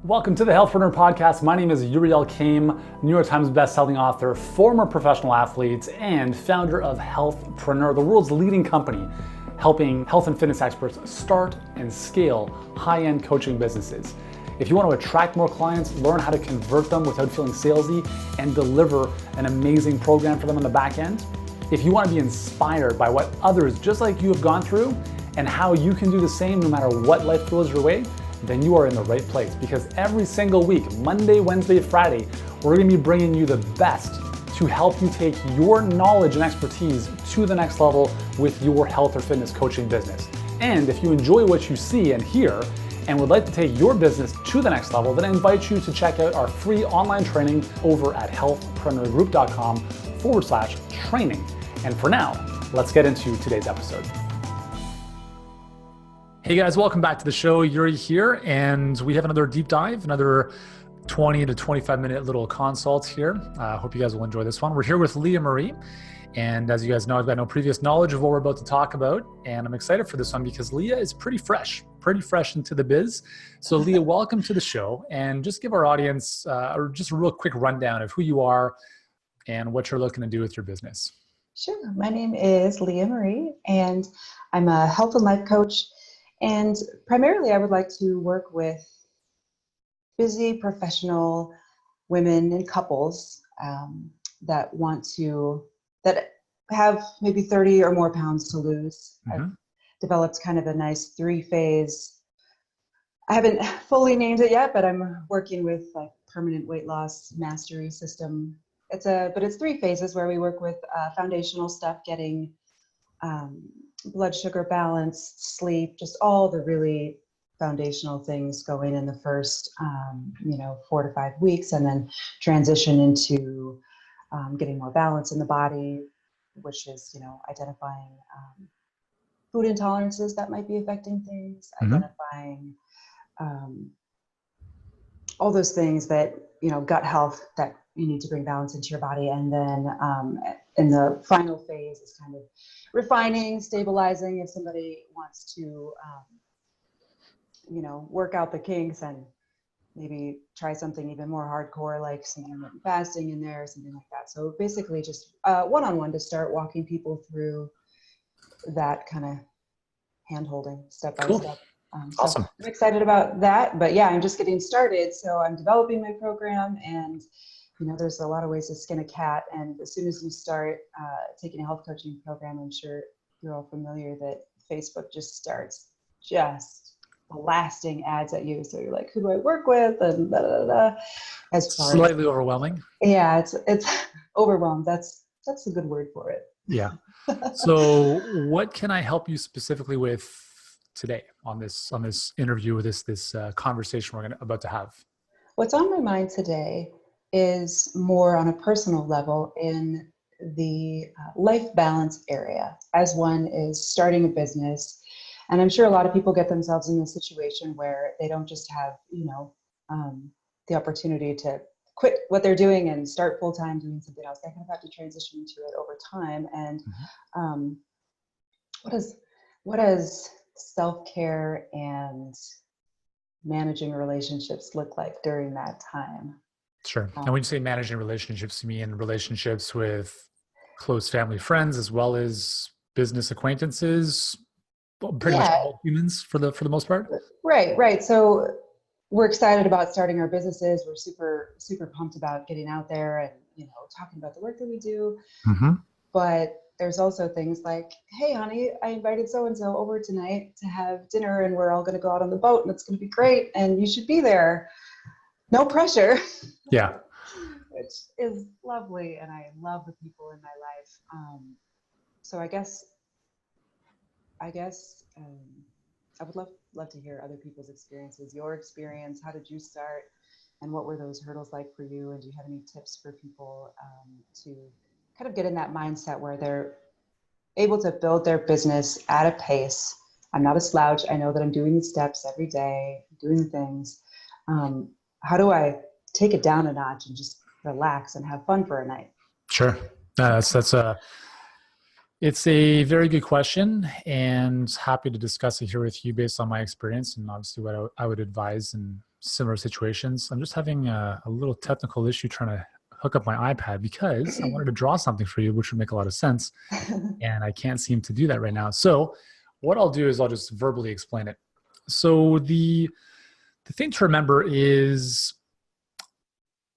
Welcome to the Healthpreneur Podcast. My name is Uriel Kame, New York Times bestselling author, former professional athlete, and founder of Healthpreneur, the world's leading company helping health and fitness experts start and scale high-end coaching businesses. If you want to attract more clients, learn how to convert them without feeling salesy, and deliver an amazing program for them on the back end, if you want to be inspired by what others just like you have gone through and how you can do the same no matter what life throws your way, then you are in the right place, because every single week, Monday, Wednesday, Friday, we're going to be bringing you the best to help you take your knowledge and expertise to the next level with your health or fitness coaching business. And if you enjoy what you see and hear and would like to take your business to the next level, then I invite you to check out our free online training over at healthpreneurgroup.com/training. And for now, let's get into today's episode. Hey guys, welcome back to the show. Yuri here, and we have another deep dive, another 20 to 25 minute little consult here. I hope you guys will enjoy this one. We're here with Lea Marie, and as you guys know, I've got no previous knowledge of what we're about to talk about, and I'm excited for this one because Lea is pretty fresh into the biz. So Lea, welcome to the show, and just give our audience just a real quick rundown of who you are and what you're looking to do with your business. Sure. My name is Leah Marie, and I'm a health and life coach. And primarily, I would like to work with busy professional women and couples that have maybe 30 or more pounds to lose. Mm-hmm. I've developed kind of a nice 3-phase. I haven't fully named it yet, but I'm working with like permanent weight loss mastery system. But it's 3 phases where we work with foundational stuff, getting blood sugar balance, sleep, just all the really foundational things going in the first, 4 to 5 weeks, and then transition into getting more balance in the body, which is, identifying food intolerances that might be affecting things, identifying all those things that, gut health that you need to bring balance into your body. And then in the final phase is kind of refining, stabilizing. If somebody wants to, work out the kinks and maybe try something even more hardcore, like some intermittent fasting in there, something like that. So basically just one-on-one to start walking people through that kind of hand-holding step by step. Awesome. So I'm excited about that, but yeah, I'm just getting started. So I'm developing my program, and there's a lot of ways to skin a cat. And as soon as you start taking a health coaching program, I'm sure you're all familiar that Facebook just starts blasting ads at you. So you're like, who do I work with? And Slightly overwhelming. Yeah, it's overwhelmed. That's a good word for it. Yeah. So what can I help you specifically with today on this interview, this conversation we're about to have? What's on my mind today is more on a personal level in the life balance area, as one is starting a business. And I'm sure a lot of people get themselves in a situation where they don't just have, the opportunity to quit what they're doing and start full-time doing something else. They kind of have to transition into it over time. And what does self-care and managing relationships look like during that time? Sure. And when you say managing relationships, you mean relationships with close family friends as well as business acquaintances, pretty much all humans for the most part? Right. So we're excited about starting our businesses. We're super, super pumped about getting out there and, talking about the work that we do. Mm-hmm. But there's also things like, hey, honey, I invited so-and-so over tonight to have dinner, and we're all going to go out on the boat, and it's going to be great, and you should be there. No pressure. Yeah. Which is lovely, and I love the people in my life. So I guess I would love to hear other people's experiences, your experience. How did you start, and what were those hurdles like for you? And do you have any tips for people to kind of get in that mindset where they're able to build their business at a pace? I'm not a slouch. I know that I'm doing the steps every day, doing the things. How do I take it down a notch and just relax and have fun for a night? Sure. It's a very good question, and happy to discuss it here with you based on my experience and obviously what I would advise and similar situations. I'm just having a little technical issue trying to hook up my iPad because I wanted to draw something for you, which would make a lot of sense. And I can't seem to do that right now. So what I'll do is I'll just verbally explain it. So the thing to remember is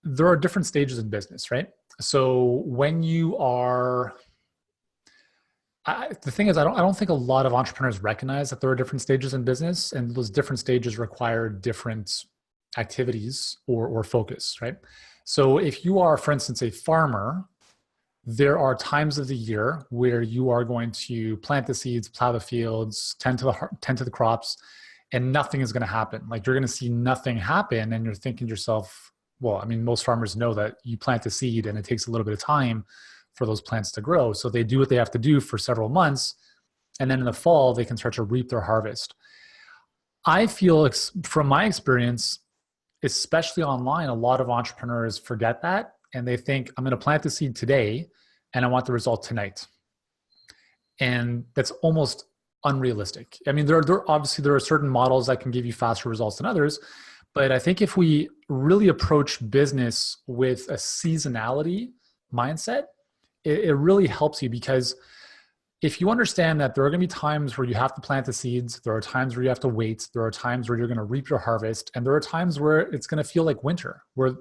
there are different stages in business, right? So when you are, the thing is, I don't think a lot of entrepreneurs recognize that there are different stages in business, and those different stages require different activities or focus, right? So if you are, for instance, a farmer, there are times of the year where you are going to plant the seeds, plow the fields, tend to the crops, and nothing is going to happen. Like you're going to see nothing happen, and you're thinking to yourself, well, I mean, most farmers know that you plant a seed and it takes a little bit of time for those plants to grow. So they do what they have to do for several months. And then in the fall, they can start to reap their harvest. I feel from my experience, especially online, a lot of entrepreneurs forget that. And they think, I'm going to plant the seed today and I want the result tonight. And that's almost unrealistic. I mean, there are certain models that can give you faster results than others. But I think if we really approach business with a seasonality mindset, it really helps you, because if you understand that there are going to be times where you have to plant the seeds, there are times where you have to wait, there are times where you're going to reap your harvest, and there are times where it's going to feel like winter, where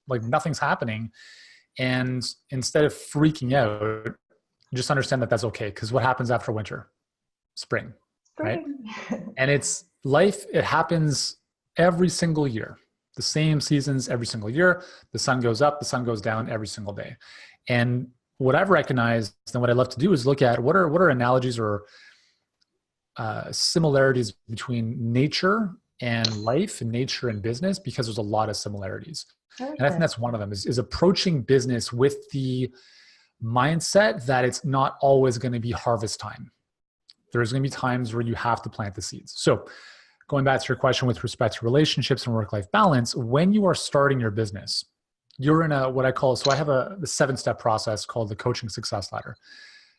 like nothing's happening. And instead of freaking out, just understand that that's okay, because what happens after winter? Spring. Right? And it's life, it happens every single year, the same seasons every single year. The sun goes up, the sun goes down every single day. And what I've recognized and what I love to do is look at what are analogies or similarities between nature and life, and nature and business, because there's a lot of similarities. And I think that's one of them is approaching business with the mindset that it's not always going to be harvest time. There's going to be times where you have to plant the seeds. So going back to your question with respect to relationships and work-life balance, when you are starting your business, you're in what I call, so I have the 7-step process called the coaching success ladder.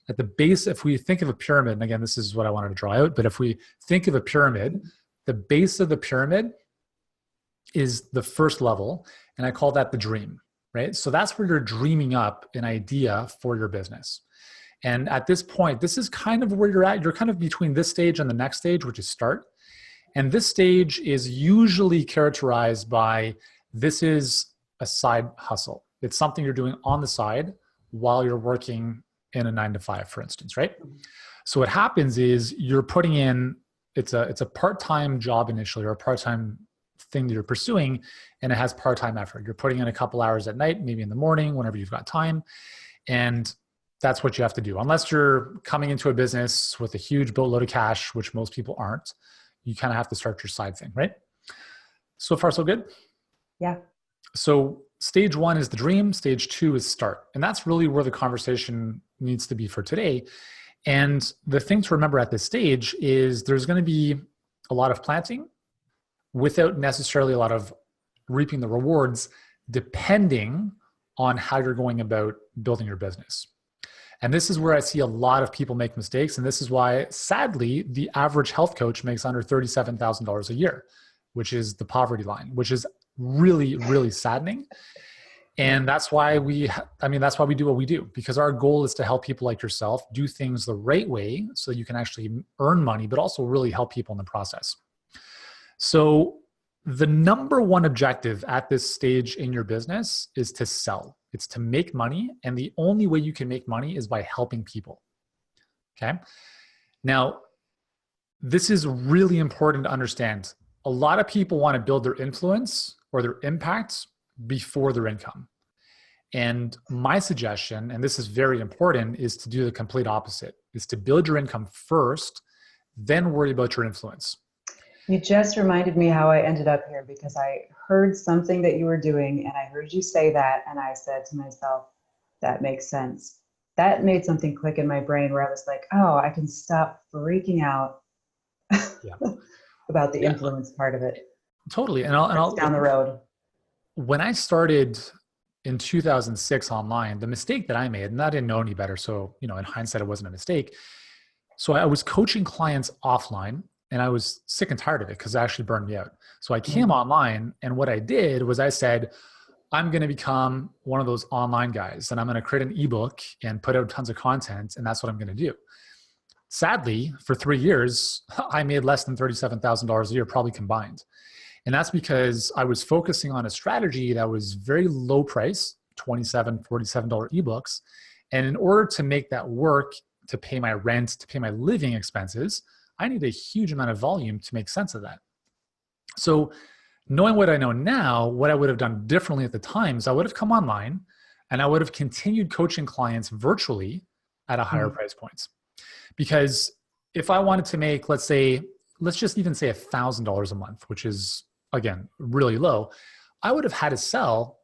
At the base, if we think of a pyramid, and again, this is what I wanted to draw out, but if we think of a pyramid, the base of the pyramid is the first level, and I call that the dream, right? So that's where you're dreaming up an idea for your business. And at this point, this is kind of where you're at. You're kind of between this stage and the next stage, which is start. And this stage is usually characterized by, this is a side hustle. It's something you're doing on the side while you're working in a 9-to-5, for instance, right? So what happens is you're putting in, it's a part-time job initially, or a part-time thing that you're pursuing, and it has part-time effort. You're putting in a couple hours at night, maybe in the morning, whenever you've got time. And that's what you have to do. Unless you're coming into a business with a huge boatload of cash, which most people aren't, you kind of have to start your side thing, right? So far, so good? Yeah. So stage 1 is the dream. Stage 2 is start. And that's really where the conversation needs to be for today. And the thing to remember at this stage is there's going to be a lot of planting without necessarily a lot of reaping the rewards, depending on how you're going about building your business. And this is where I see a lot of people make mistakes. And this is why, sadly, the average health coach makes under $37,000 a year, which is the poverty line, which is really, really saddening. And that's why that's why we do what we do, because our goal is to help people like yourself do things the right way so you can actually earn money, but also really help people in the process. So the number one objective at this stage in your business is to sell. It's to make money. And the only way you can make money is by helping people. Okay. Now, this is really important to understand. A lot of people want to build their influence or their impact before their income. And my suggestion, and this is very important, is to do the complete opposite, is to build your income first, then worry about your influence. You just reminded me how I ended up here, because I heard something that you were doing and I heard you say that, and I said to myself, that makes sense. That made something click in my brain where I was like, oh, I can stop freaking out about the influence part of it. Totally. And I'll down the road. When I started in 2006 online, the mistake that I made, and I didn't know any better, so in hindsight, it wasn't a mistake. So I was coaching clients offline, and I was sick and tired of it because it actually burned me out. So I came online, and what I did was I said, I'm going to become one of those online guys, and I'm going to create an ebook and put out tons of content, and that's what I'm going to do. Sadly, for 3 years, I made less than $37,000 a year, probably combined. And that's because I was focusing on a strategy that was very low price, $27, $47 ebooks. And in order to make that work, to pay my rent, to pay my living expenses, I need a huge amount of volume to make sense of that. So knowing what I know now, what I would have done differently at the time is I would have come online and I would have continued coaching clients virtually at a higher price points. Because if I wanted to make, let's just even say $1,000 a month, which is, again, really low, I would have had to sell,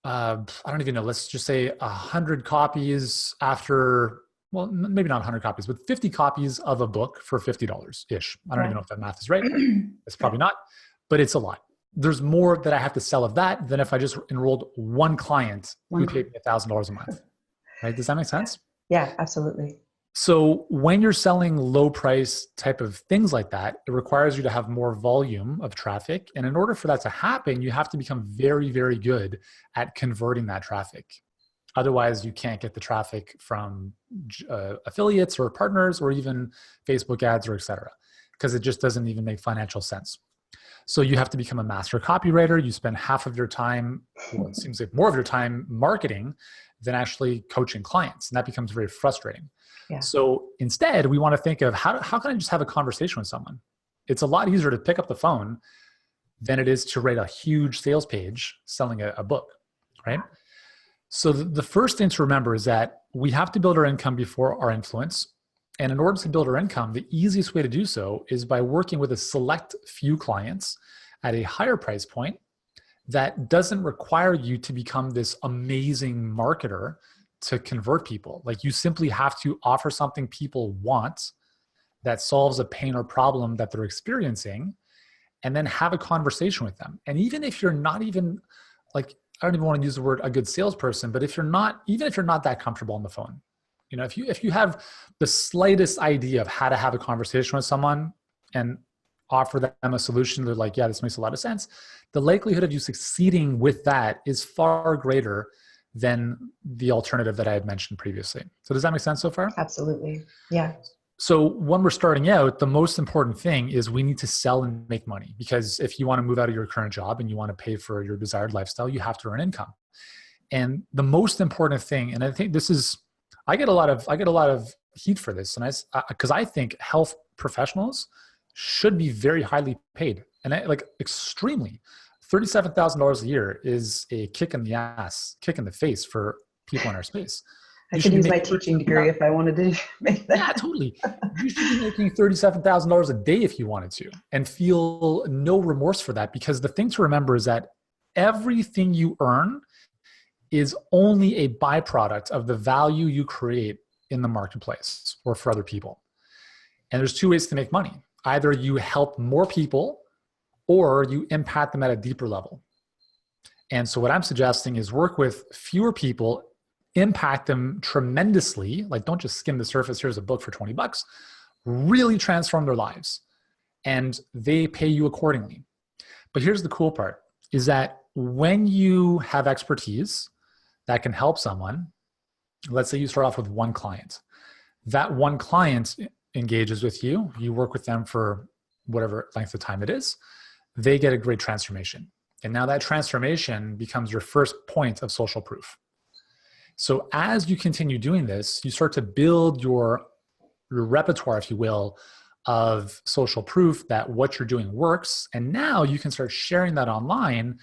I don't even know, let's just say 100 copies after, well, maybe not 100 copies, but 50 copies of a book for $50-ish. I don't even know if that math is right. It's probably not, but it's a lot. There's more that I have to sell of that than if I just enrolled one client who paid me $1,000 a month. Right? Does that make sense? Yeah, absolutely. So when you're selling low price type of things like that, it requires you to have more volume of traffic. And in order for that to happen, you have to become very, very good at converting that traffic. Otherwise, you can't get the traffic from affiliates or partners or even Facebook ads or et cetera, because it just doesn't even make financial sense. So you have to become a master copywriter. You spend half of your time, well, it seems like more of your time marketing than actually coaching clients. And that becomes very frustrating. Yeah. So instead, we want to think of how can I just have a conversation with someone? It's a lot easier to pick up the phone than it is to write a huge sales page selling a book, right? So the first thing to remember is that we have to build our income before our influence. And in order to build our income, the easiest way to do so is by working with a select few clients at a higher price point that doesn't require you to become this amazing marketer to convert people. Like, you simply have to offer something people want that solves a pain or problem that they're experiencing, and then have a conversation with them. And even if you're not even like, I don't even want to use the word a good salesperson, but if you're not that comfortable on the phone, you know, if you have the slightest idea of how to have a conversation with someone and offer them a solution, they're like, yeah, this makes a lot of sense. The likelihood of you succeeding with that is far greater than the alternative that I had mentioned previously. So does that make sense so far? Absolutely. Yeah. So when we're starting out, the most important thing is we need to sell and make money, because if you want to move out of your current job and you want to pay for your desired lifestyle, you have to earn income. And the most important thing, and I think this is, I get a lot of heat for this, and because I think health professionals should be very highly paid, and extremely. $37,000 a year is a kick in the face for people in our space. I could use my teaching degree if I wanted to make that. Yeah, totally. You should be making $37,000 a day if you wanted to, and feel no remorse for that, because the thing to remember is that everything you earn is only a byproduct of the value you create in the marketplace or for other people. And there's two ways to make money. Either you help more people or you impact them at a deeper level. And so what I'm suggesting is work with fewer people, impact them tremendously. Like, don't just skim the surface. Here's a book for $20. Really transform their lives, and they pay you accordingly. But here's the cool part, is that when you have expertise that can help someone, let's say you start off with one client. That one client engages with you. You work with them for whatever length of time it is. They get a great transformation. And now that transformation becomes your first point of social proof. So as you continue doing this, you start to build your repertoire, if you will, of social proof that what you're doing works. And now you can start sharing that online.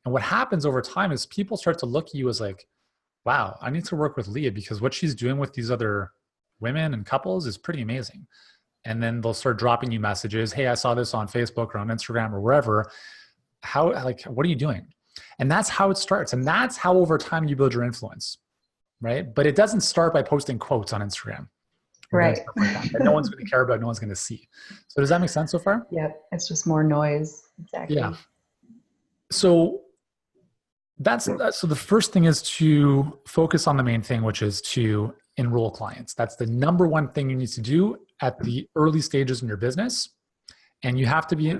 And what happens over time is people start to look at you as like, wow, I need to work with Leah, because what she's doing with these other women and couples is pretty amazing. And then they'll start dropping you messages. Hey, I saw this on Facebook or on Instagram or wherever. What are you doing? And that's how it starts. And that's how over time you build your influence, right? But it doesn't start by posting quotes on Instagram. Right. That no one's going to care about, no one's going to see. So does that make sense so far? Yeah, it's just more noise. Exactly. Yeah. So so the first thing is to focus on the main thing, which is to enroll clients. That's the number one thing you need to do at the early stages in your business, and you have to be,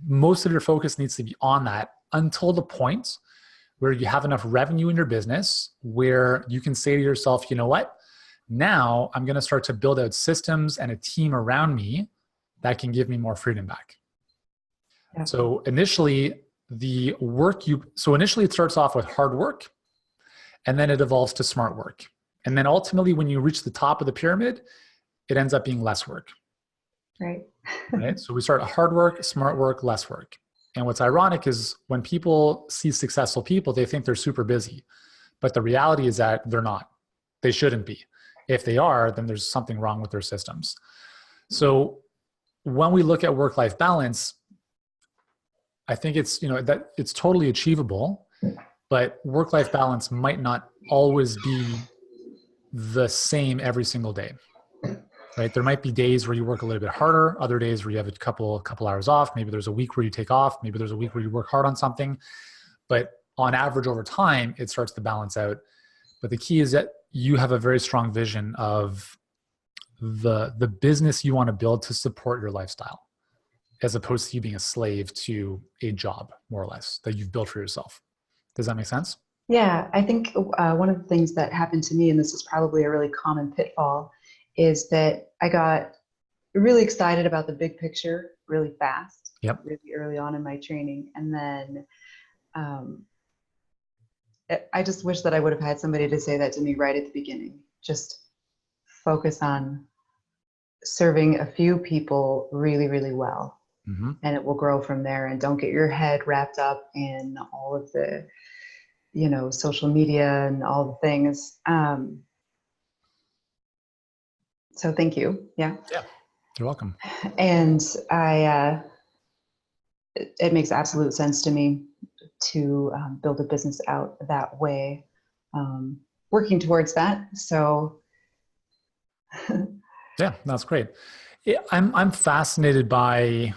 most of your focus needs to be on that until the point where you have enough revenue in your business where you can say to yourself, you know what, now I'm going to start to build out systems and a team around me that can give me more freedom back. Yeah. So initially it starts off with hard work, and then it evolves to smart work. And then ultimately, when you reach the top of the pyramid, it ends up being less work. Right. Right. So we start hard work, smart work, less work. And what's ironic is when people see successful people, they think they're super busy. But the reality is that they're not. They shouldn't be. If they are, then there's something wrong with their systems. So when we look at work-life balance, I think it's, that it's totally achievable, but work-life balance might not always be the same every single day, right? There might be days where you work a little bit harder, other days where you have a couple hours off. Maybe there's a week where you take off. Maybe there's a week where you work hard on something, but on average over time, it starts to balance out. But the key is that you have a very strong vision of the business you want to build to support your lifestyle, as opposed to you being a slave to a job, more or less, that you've built for yourself. Does that make sense? Yeah, I think one of the things that happened to me, and this is probably a really common pitfall, is that I got really excited about the big picture really fast, really early on in my training. And then I just wish that I would have had somebody to say that to me right at the beginning. Just focus on serving a few people really, really well. Mm-hmm. And it will grow from there. And don't get your head wrapped up in all of the, social media and all the things. So thank you. Yeah. Yeah. You're welcome. And it makes absolute sense to me to build a business out that way, working towards that. So. Yeah, that's great. I'm fascinated by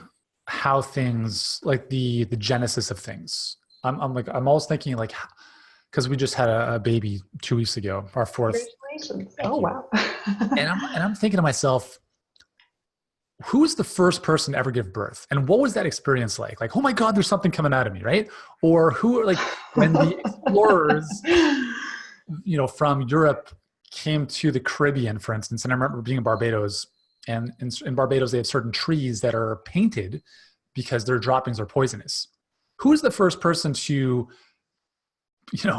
how things, like the genesis of things. I'm always thinking because we just had a baby 2 weeks ago, our fourth. Congratulations! Oh, wow. and I'm thinking to myself, who's the first person to ever give birth, and what was that experience like? Like, oh my God, there's something coming out of me, right? Or when the explorers, from Europe came to the Caribbean, for instance, and I remember being in Barbados, and in Barbados, they have certain trees that are painted because their droppings are poisonous. Who's the first person to,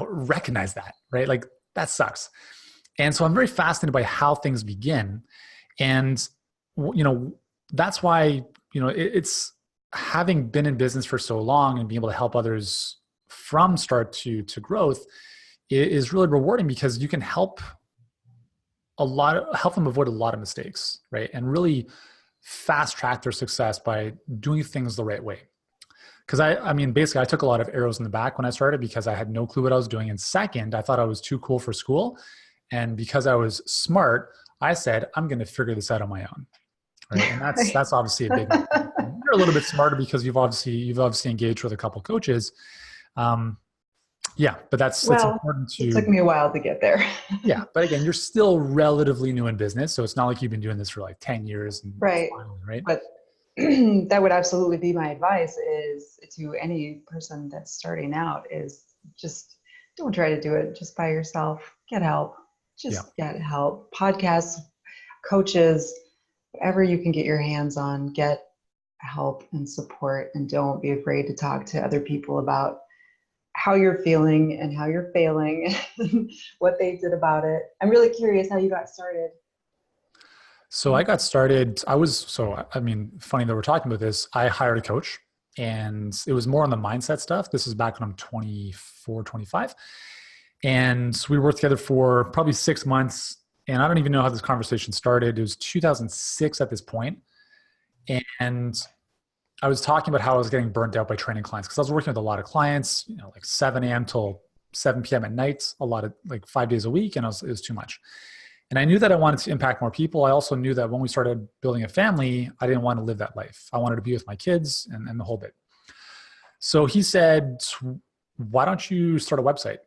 recognize that, right? Like, that sucks. And so I'm very fascinated by how things begin. And, that's why, it's having been in business for so long and being able to help others from start to growth is really rewarding, because you can help them avoid a lot of mistakes, right? And really fast track their success by doing things the right way. Because basically I took a lot of arrows in the back when I started, because I had no clue what I was doing. And second, I thought I was too cool for school. And because I was smart, I said, I'm going to figure this out on my own. Right? And that's obviously a big one. You're a little bit smarter because you've obviously engaged with a couple coaches. Yeah, but it's important to. It took me a while to get there. Yeah, but again, you're still relatively new in business, so it's not like you've been doing this for 10 years. Right. Finally, right. But that would absolutely be my advice, is to any person that's starting out, is just don't try to do it just by yourself. Get help. Get help. Podcasts, coaches, whatever you can get your hands on, get help and support, and don't be afraid to talk to other people about how you're feeling and how you're failing and what they did about it. I'm really curious how you got started. So I got started, funny that we're talking about this. I hired a coach, and it was more on the mindset stuff. This is back when I'm 24, 25. And we worked together for probably 6 months. And I don't even know how this conversation started. It was 2006 at this point. And I was talking about how I was getting burnt out by training clients, because I was working with a lot of clients, 7 a.m. till 7 p.m. at night, a lot of 5 days a week. And it was too much. And I knew that I wanted to impact more people. I also knew that when we started building a family, I didn't want to live that life. I wanted to be with my kids and the whole bit. So he said, why don't you start a website?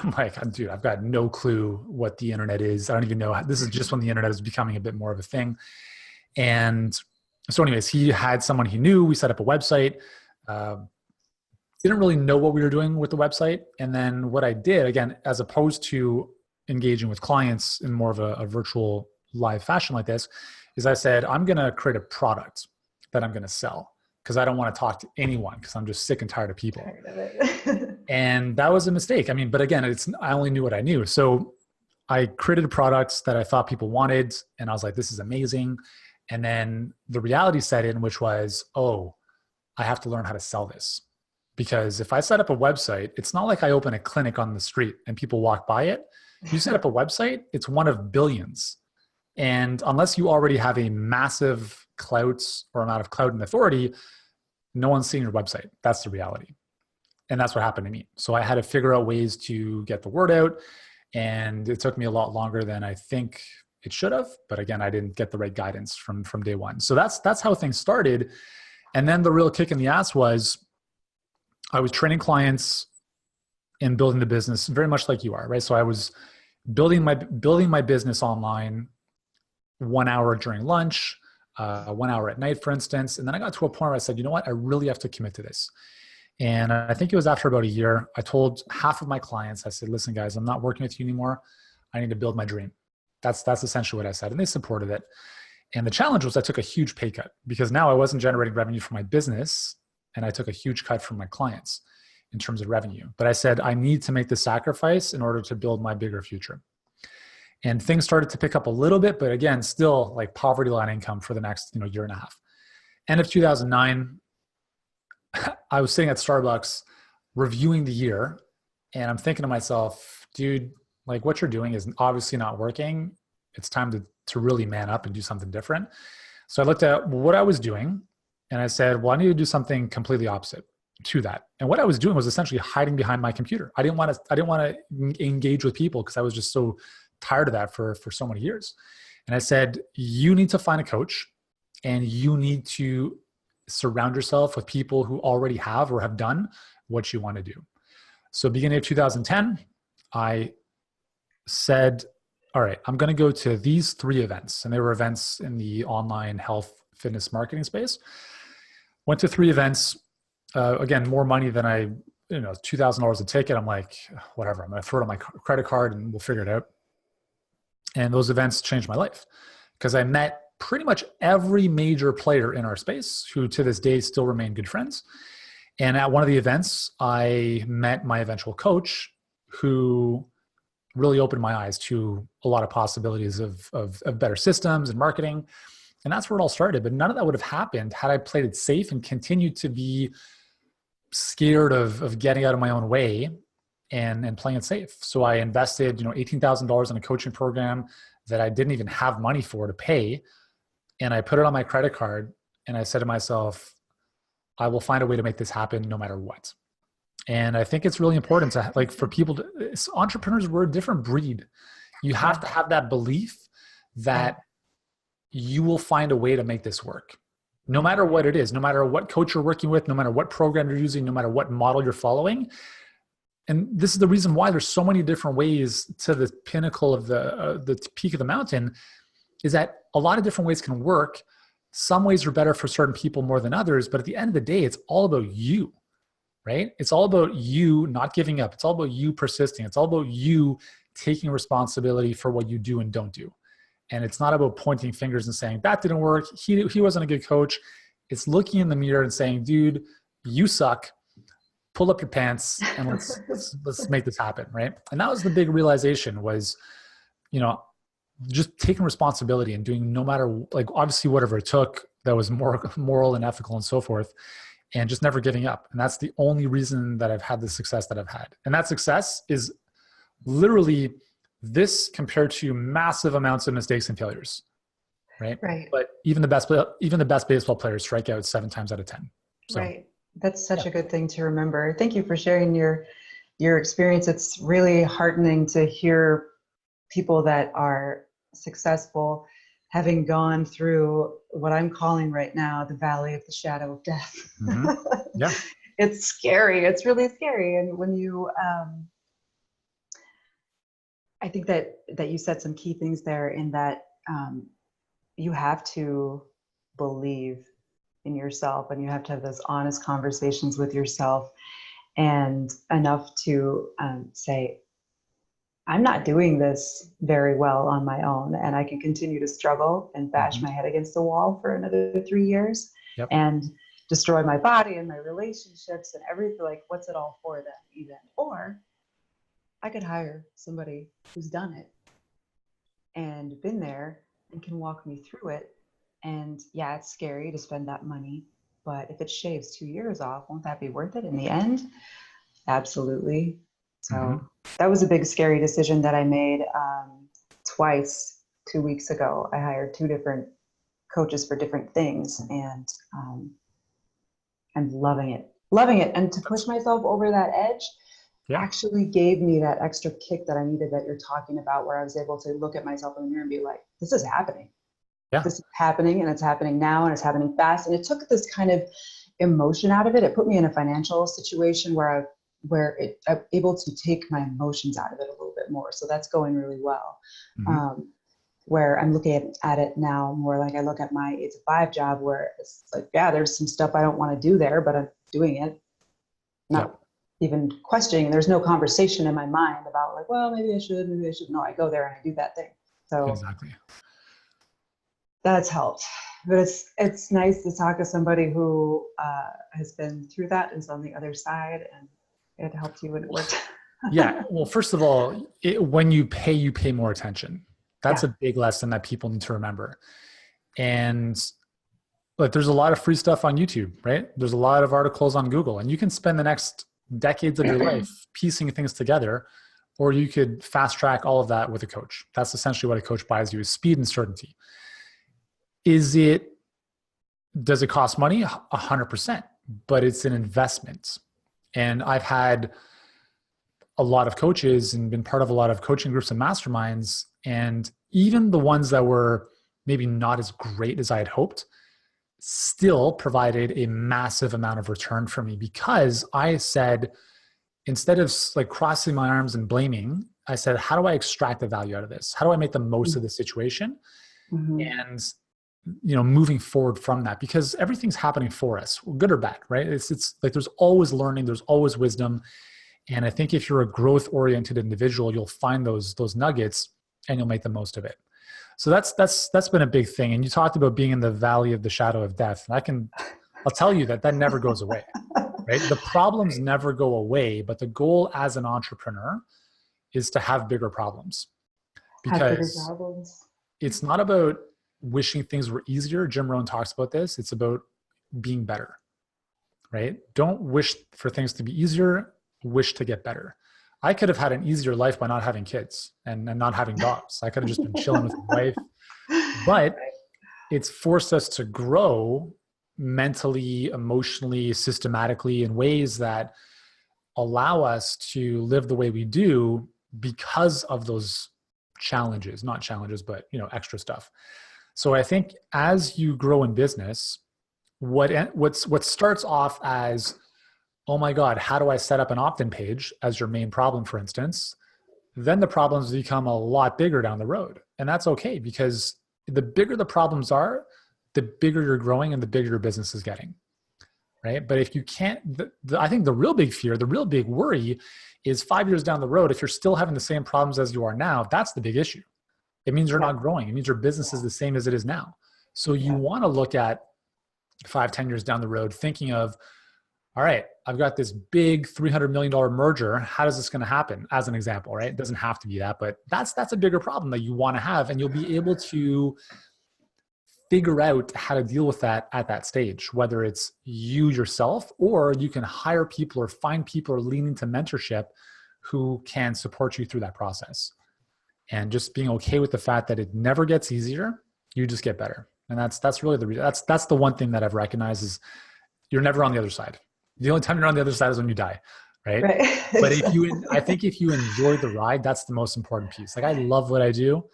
I'm like, dude, I've got no clue what the internet is. I don't even know. This is just when the internet is becoming a bit more of a thing. And so anyways, he had someone he knew. We set up a website. Didn't really know what we were doing with the website. And then what I did, again, as opposed to engaging with clients in more of a virtual live fashion like this, is I said, I'm going to create a product that I'm going to sell because I don't want to talk to anyone because I'm just sick and tired of people. Tired of it. And that was a mistake. I mean, but again, I only knew what I knew. So I created products that I thought people wanted. And I was like, this is amazing. And then the reality set in, which was, oh, I have to learn how to sell this. Because if I set up a website, it's not like I open a clinic on the street and people walk by it. You set up a website, it's one of billions. And unless you already have a massive clout or amount of clout and authority, no one's seeing your website. That's the reality. And that's what happened to me. So I had to figure out ways to get the word out. And it took me a lot longer than I think it should have. But again, I didn't get the right guidance from day one. So that's how things started. And then the real kick in the ass was I was training clients and building the business very much like you are, right? So I was building my business online 1 hour during lunch, 1 hour at night, for instance. And then I got to a point where I said, you know what, I really have to commit to this. And I think it was after about a year, I told half of my clients, I said, listen, guys, I'm not working with you anymore. I need to build my dream. That's essentially what I said. And they supported it. And the challenge was I took a huge pay cut because now I wasn't generating revenue for my business. And I took a huge cut from my clients in terms of revenue. But I said, I need to make the sacrifice in order to build my bigger future. And things started to pick up a little bit, but again, still like poverty line income for the next year and a half. End of 2009, I was sitting at Starbucks reviewing the year. And I'm thinking to myself, dude, like what you're doing is obviously not working. It's time to really man up and do something different. So I looked at what I was doing. And I said, well, I need to do something completely opposite to that. And what I was doing was essentially hiding behind my computer. I didn't want to engage with people because I was just so tired of that for so many years. And I said, you need to find a coach and you need to surround yourself with people who already have or have done what you want to do. So beginning of 2010, I said, all right, I'm going to go to these 3 events. And they were events in the online health, fitness, marketing space. Went to 3 events, again, more money than $2,000 a ticket. I'm like, whatever, I'm going to throw it on my credit card and we'll figure it out. And those events changed my life because I met pretty much every major player in our space who to this day still remain good friends. And at one of the events, I met my eventual coach who really opened my eyes to a lot of possibilities of better systems and marketing. And that's where it all started. But none of that would have happened had I played it safe and continued to be scared of getting out of my own way and playing it safe. So I invested, $18,000 in a coaching program that I didn't even have money for to pay. And I put it on my credit card. And I said to myself, I will find a way to make this happen no matter what. And I think it's really important to for people entrepreneurs, we're a different breed. You have to have that belief that you will find a way to make this work. No matter what it is, no matter what coach you're working with, no matter what program you're using, no matter what model you're following. And this is the reason why there's so many different ways to the pinnacle of the peak of the mountain, is that a lot of different ways can work. Some ways are better for certain people more than others, but at the end of the day, it's all about you, right? It's all about you not giving up. It's all about you persisting. It's all about you taking responsibility for what you do and don't do. And it's not about pointing fingers and saying, that didn't work. He wasn't a good coach. It's looking in the mirror and saying, dude, you suck. Pull up your pants and let's make this happen, right? And that was the big realization was, just taking responsibility and doing no matter, obviously whatever it took that was more moral and ethical and so forth, and just never giving up. And that's the only reason that I've had the success that I've had. And that success is literally this compared to massive amounts of mistakes and failures, right? Right. But even the best baseball players strike out 7 times out of 10. So, right. That's such a good thing to remember. Thank you for sharing your experience. It's really heartening to hear people that are successful having gone through what I'm calling right now the valley of the shadow of death. Mm-hmm. Yeah. It's scary. It's really scary. And when you, I think that you said some key things there in that, you have to believe in yourself, and you have to have those honest conversations with yourself, and enough to say, I'm not doing this very well on my own, and I can continue to struggle and bash my head against the wall for another 3 years Yep. and destroy my body and my relationships and everything. Like, what's it all for then, even? Or I could hire somebody who's done it and been there and can walk me through it. And yeah, it's scary to spend that money, but if it shaves 2 years off, won't that be worth it in the end? Absolutely. So that was a big, scary decision that I made twice 2 weeks ago. I hired 2 different coaches for different things, and I'm loving it. Loving it. And to push myself over that edge actually gave me that extra kick that I needed, that you're talking about, where I was able to look at myself in the mirror and be like, this is happening. Yeah. This is happening, and it's happening now, and it's happening fast. And it took this kind of emotion out of it. It put me in a financial situation where I'm able to take my emotions out of it a little bit more. So that's going really well. Where I'm looking at it now more like I look at my 8 to 5 job, where it's like, yeah, there's some stuff I don't want to do there, but I'm doing it. Not even questioning. There's no conversation in my mind about like, well, maybe I should. No, I go there and I do that thing. So exactly. That's helped. But it's nice to talk to somebody who has been through that and is on the other side, and it helped you and it worked. Yeah. Well, first of all, when you pay more attention. That's a big lesson that people need to remember. And like, there's a lot of free stuff on YouTube, right? There's a lot of articles on Google, and you can spend the next decades of your life piecing things together, or you could fast track all of that with a coach. That's essentially what a coach buys you, is speed and certainty. Does it cost money? 100%, but it's an investment. And I've had a lot of coaches and been part of a lot of coaching groups and masterminds, and even the ones that were maybe not as great as I had hoped still provided a massive amount of return for me, because I said, instead of like crossing my arms and blaming, I said, how do I extract the value out of this? How do I make the most of the situation? And moving forward from that, because everything's happening for us, good or bad, right? It's like, there's always learning, there's always wisdom. And I think if you're a growth-oriented individual, you'll find those nuggets and you'll make the most of it. So that's been a big thing. And you talked about being in the valley of the shadow of death. And I'll tell you that never goes away, right? The problems never go away, but the goal as an entrepreneur is to have bigger problems. Because it's not about wishing things were easier. Jim Rohn talks about this. It's about being better, right? Don't wish for things to be easier, wish to get better. I could have had an easier life by not having kids and not having dogs. I could have just been chilling with my wife, but it's forced us to grow mentally, emotionally, systematically, in ways that allow us to live the way we do because of those challenges, not challenges, but extra stuff. So I think as you grow in business, what starts off as, oh my God, how do I set up an opt-in page as your main problem, for instance, then the problems become a lot bigger down the road. And that's okay, because the bigger the problems are, the bigger you're growing and the bigger your business is getting, right? But if you can't, I think the real big fear, the real big worry is 5 years down the road, if you're still having the same problems as you are now, that's the big issue. It means you're not growing. It means your business is the same as it is now. So you want to look at 5-10 years down the road thinking of, all right, I've got this big $300 million merger. How is this going to happen? As an example, right? It doesn't have to be that, but that's a bigger problem that you want to have. And you'll be able to figure out how to deal with that at that stage, whether it's you yourself, or you can hire people or find people or lean into mentorship who can support you through that process. And just being okay with the fact that it never gets easier, you just get better. And that's really the reason. That's the one thing that I've recognized is you're never on the other side. The only time you're on the other side is when you die, right? But I think if you enjoy the ride, that's the most important piece. Like, I love what I do,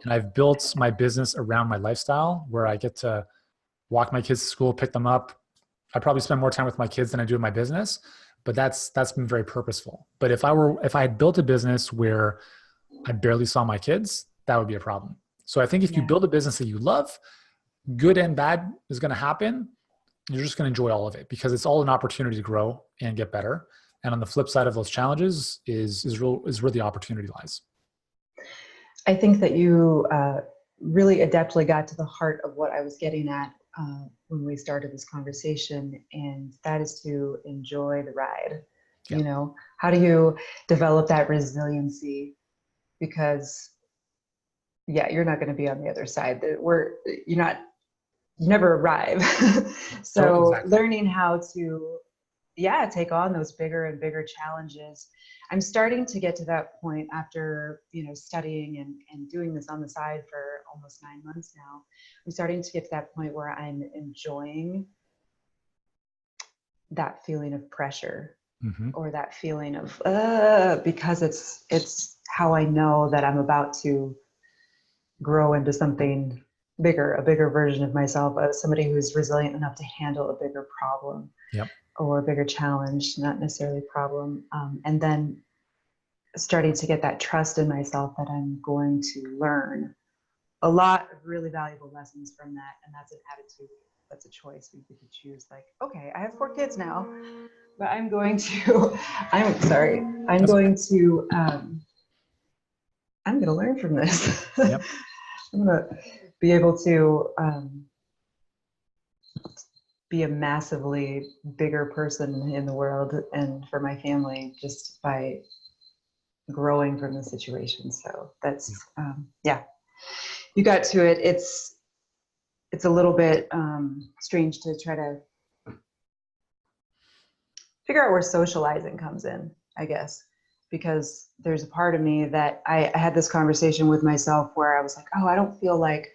and I've built my business around my lifestyle, where I get to walk my kids to school, pick them up. I probably spend more time with my kids than I do in my business, but that's been very purposeful. But if I had built a business where I barely saw my kids, that would be a problem. So I think if you build a business that you love, good and bad is going to happen. You're just going to enjoy all of it because it's all an opportunity to grow and get better. And on the flip side of those challenges is where the opportunity lies. I think that you really adeptly got to the heart of what I was getting at when we started this conversation, and that is to enjoy the ride. Yeah. You know, how do you develop that resiliency? Because you're not going to be on the other side. You never arrive. So exactly. learning how to take on those bigger and bigger challenges. I'm starting to get to that point after, studying and doing this on the side for almost 9 months now. I'm starting to get to that point where I'm enjoying that feeling of pressure, or that feeling of, because it's how I know that I'm about to grow into something bigger, a bigger version of myself, somebody who's resilient enough to handle a bigger problem. Yep. Or a bigger challenge, not necessarily a problem. And then starting to get that trust in myself that I'm going to learn a lot of really valuable lessons from that. And that's an attitude, that's a choice we get to choose. Like, okay, I have 4 kids now, but I'm going to learn from this. Yep. I'm going to be able to be a massively bigger person in the world and for my family just by growing from the situation. So that's, you got to it. It's a little bit strange to try to figure out where socializing comes in, I guess, because there's a part of me that I had this conversation with myself where I was like, oh, I don't feel like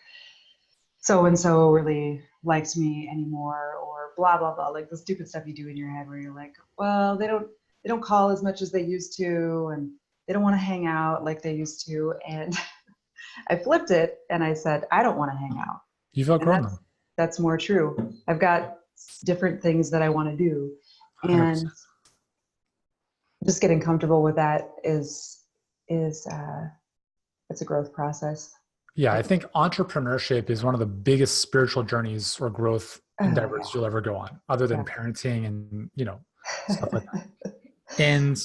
so-and-so really likes me anymore, or blah, blah, blah, like the stupid stuff you do in your head where you're like, well, they don't call as much as they used to, and they don't want to hang out like they used to. And I flipped it and I said, I don't want to hang out. You've outgrown them. That's more true. I've got different things that I want to do. 100%. And just getting comfortable with that is it's a growth process. Yeah, I think entrepreneurship is one of the biggest spiritual journeys or growth endeavors you'll ever go on, other than parenting and, stuff like that. And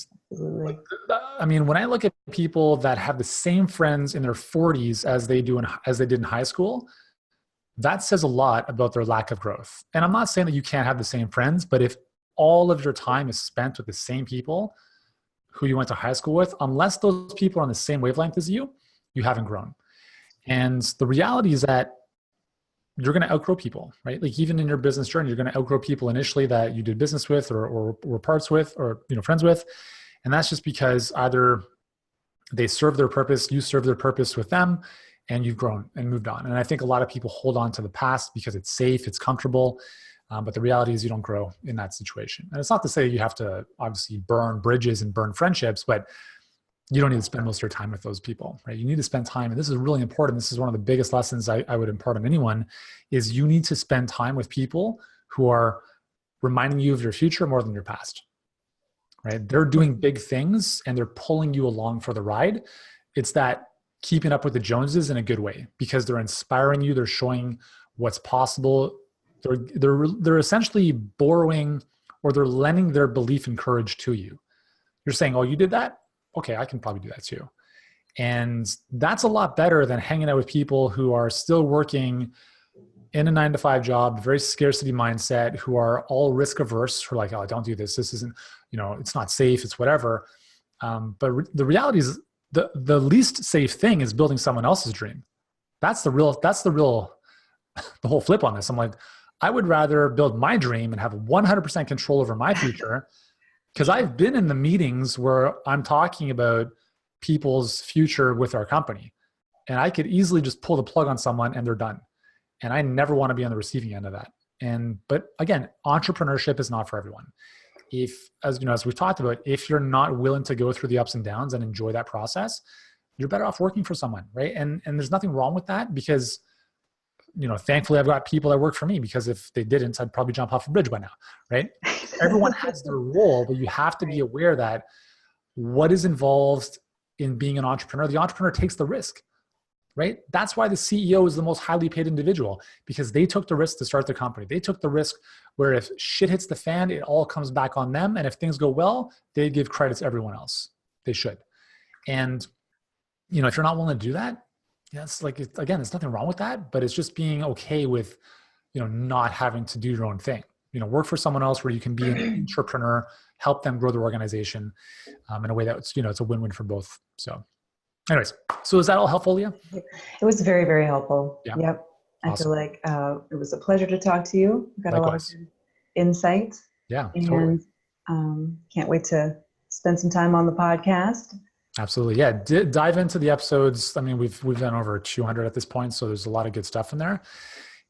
I mean, when I look at people that have the same friends in their 40s as they did in high school, that says a lot about their lack of growth. And I'm not saying that you can't have the same friends, but if all of your time is spent with the same people who you went to high school with, unless those people are on the same wavelength as you, you haven't grown. And the reality is that you're going to outgrow people, right? Like even in your business journey, you're going to outgrow people initially that you did business with or were parts with or, friends with. And that's just because either they serve their purpose, you serve their purpose with them, and you've grown and moved on. And I think a lot of people hold on to the past because it's safe, it's comfortable. But the reality is you don't grow in that situation. And it's not to say you have to obviously burn bridges and burn friendships, but you don't need to spend most of your time with those people, right? You need to spend time. And this is really important. This is one of the biggest lessons I would impart on anyone is you need to spend time with people who are reminding you of your future more than your past, right? They're doing big things and they're pulling you along for the ride. It's that keeping up with the Joneses in a good way because they're inspiring you. They're showing what's possible. They're essentially borrowing or they're lending their belief and courage to you. You're saying, oh, you did that? Okay, I can probably do that too. And that's a lot better than hanging out with people who are still working in a 9-to-5 job, very scarcity mindset, who are all risk averse, who are like, oh, don't do this. This isn't, it's not safe. It's whatever. But the reality is the least safe thing is building someone else's dream. That's the whole flip on this. I'm like, I would rather build my dream and have 100% control over my future. Because I've been in the meetings where I'm talking about people's future with our company. And I could easily just pull the plug on someone and they're done. And I never want to be on the receiving end of that. But again, entrepreneurship is not for everyone. As we've talked about, if you're not willing to go through the ups and downs and enjoy that process, you're better off working for someone, right? And there's nothing wrong with that because thankfully I've got people that work for me because if they didn't, I'd probably jump off a bridge by now, right? Everyone has their role, but you have to be aware that what is involved in being an entrepreneur, the entrepreneur takes the risk. right? That's why the CEO is the most highly paid individual, because they took the risk to start the company. They took the risk where if shit hits the fan, it all comes back on them. And if things go well, they give credit to everyone else. They should. And, if you're not willing to do that, it's like, again, there's nothing wrong with that, but it's just being okay with, not having to do your own thing. Work for someone else where you can be an entrepreneur, help them grow their organization in a way that it's a win-win for both. So anyways, so is that all helpful, Leah? It was very, very helpful. Yeah. Yep. Awesome. I feel like it was a pleasure to talk to you. Got Likewise. a lot of good insight. Yeah, and totally. Can't wait to spend some time on the podcast. Absolutely. Yeah. Dive into the episodes. I mean, we've done over 200 at this point, so there's a lot of good stuff in there.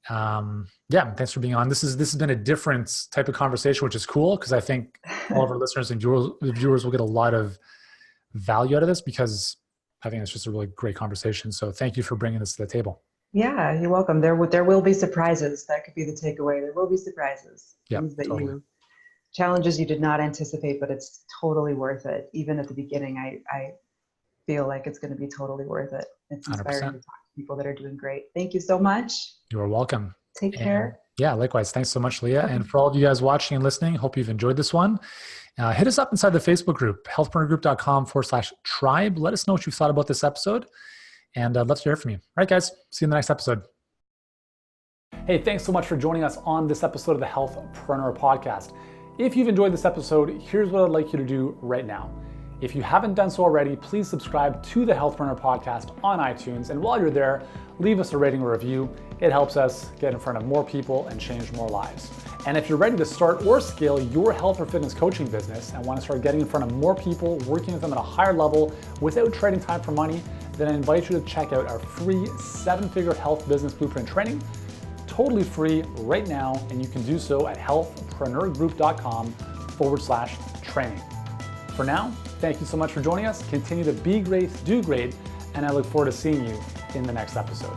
Thanks for being on. This has been a different type of conversation, which is cool, because I think all of our listeners and viewers will get a lot of value out of this, because I think it's just a really great conversation. So thank you for bringing this to the table. Yeah, you're welcome. There will be surprises. That could be the takeaway. There will be surprises. Yeah, Things that totally. Challenges you did not anticipate, but it's totally worth it. Even at the beginning, I feel like it's going to be totally worth it. It's inspiring 100%. to talk to people that are doing great. Thank you so much. You are welcome. Take care. Yeah, likewise. Thanks so much, Leah. And for all of you guys watching and listening, hope you've enjoyed this one. Hit us up inside the Facebook group, healthpreneurgroup.com/tribe. Let us know what you thought about this episode. And I'd love to hear from you. All right, guys. See you in the next episode. Hey, thanks so much for joining us on this episode of the Healthpreneur Podcast. If you've enjoyed this episode, here's what I'd like you to do right now. If you haven't done so already, please subscribe to the Healthpreneur Podcast on iTunes. And while you're there, leave us a rating or review. It helps us get in front of more people and change more lives. And if you're ready to start or scale your health or fitness coaching business and want to start getting in front of more people, working with them at a higher level without trading time for money, then I invite you to check out our free 7-figure health business blueprint training, totally free right now. And you can do so at healthpreneurgroup.com/training. For now, thank you so much for joining us. Continue to be great, do great, and I look forward to seeing you in the next episode.